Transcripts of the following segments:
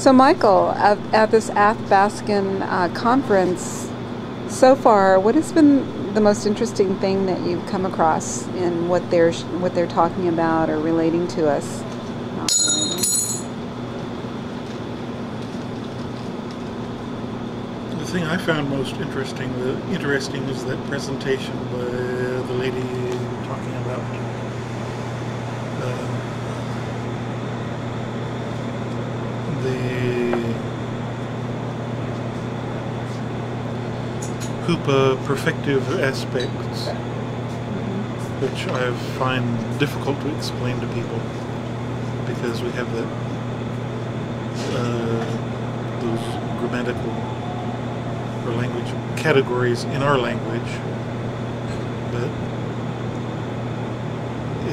So Michael, at this ATHABASCAN conference, so far, what has been the most interesting thing that you've come across in what they're talking about or relating to us? The thing I found most interesting is that presentation by the lady talking about the Hoopa perfective aspects, which I find difficult to explain to people because we have that those grammatical or language categories in our language, but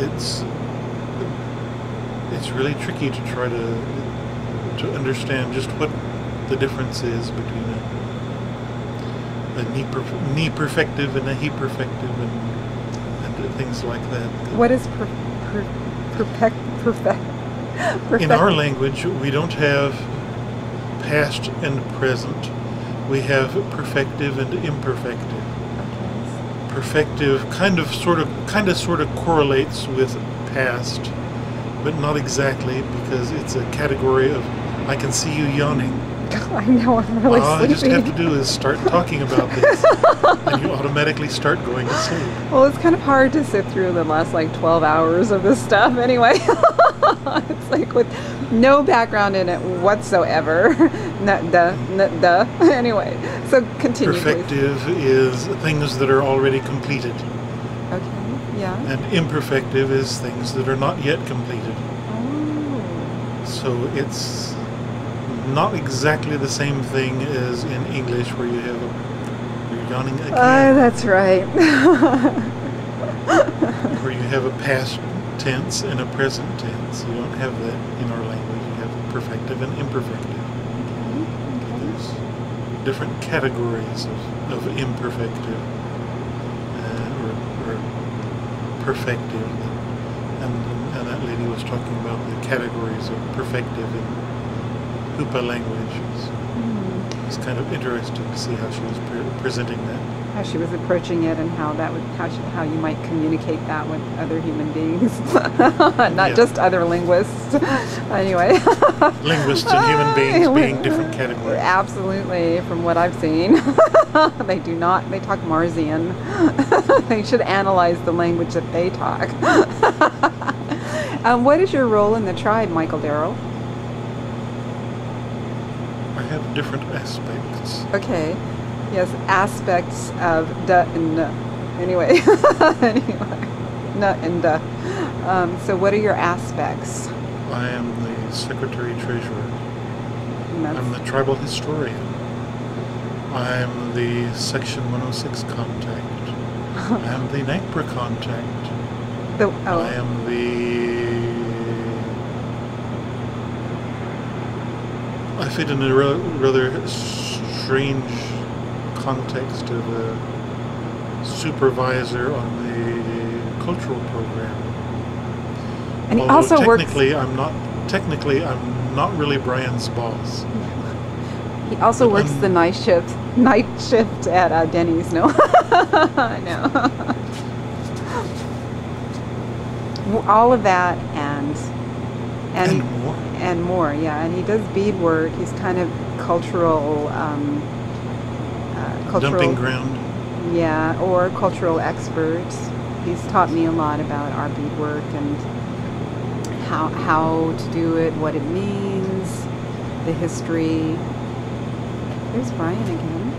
it's really tricky to try to understand just what the difference is between a knee perfective and a he perfective and things like that. What is perfect? In our language, we don't have past and present. We have perfective and imperfective. Perfective kind of sort of correlates with past, but not exactly, because it's a category of I can see you yawning. I know, I'm really sleepy. All I just have to do is start talking about this, and you automatically start going to sleep. Well, it's kind of hard to sit through the last 12 hours of this stuff anyway. It's like with no background in it whatsoever. Anyway, so continue, Perfective please. is things that are already completed. Okay, yeah. And imperfective is things that are not yet completed. Oh. So it's not exactly the same thing as in English where you have you're yawning again. That's right. Where you have a past tense and a present tense. You don't have that in our language. You have perfective and imperfective. Okay. There's different categories of imperfective or perfective. And that lady was talking about the categories of perfective in Hoopa language. It's kind of interesting to see how she was presenting that. How she was approaching it, and how you might communicate that with other human beings, not just other linguists. Anyway, linguists and human beings being different categories. Absolutely, from what I've seen, they do not. They talk Marzian. They should analyze the language that they talk. What is your role in the tribe, Michael Darrow? I have different aspects. Okay. Yes, aspects of da and na. Anyway. Na and da. So what are your aspects? I am the secretary-treasurer. I'm the tribal historian. I'm the Section 106 contact. I'm the NAGPRA contact. I am I fit in a rather strange context of a supervisor on the cultural program. And he although also technically I'm not really Brian's boss. He also works the night shift at Denny's. No. No. All of that and more, yeah. And he does beadwork. He's kind of cultural dumping ground. Yeah, or cultural expert. He's taught me a lot about our beadwork and how to do it, what it means, the history. There's Brian again.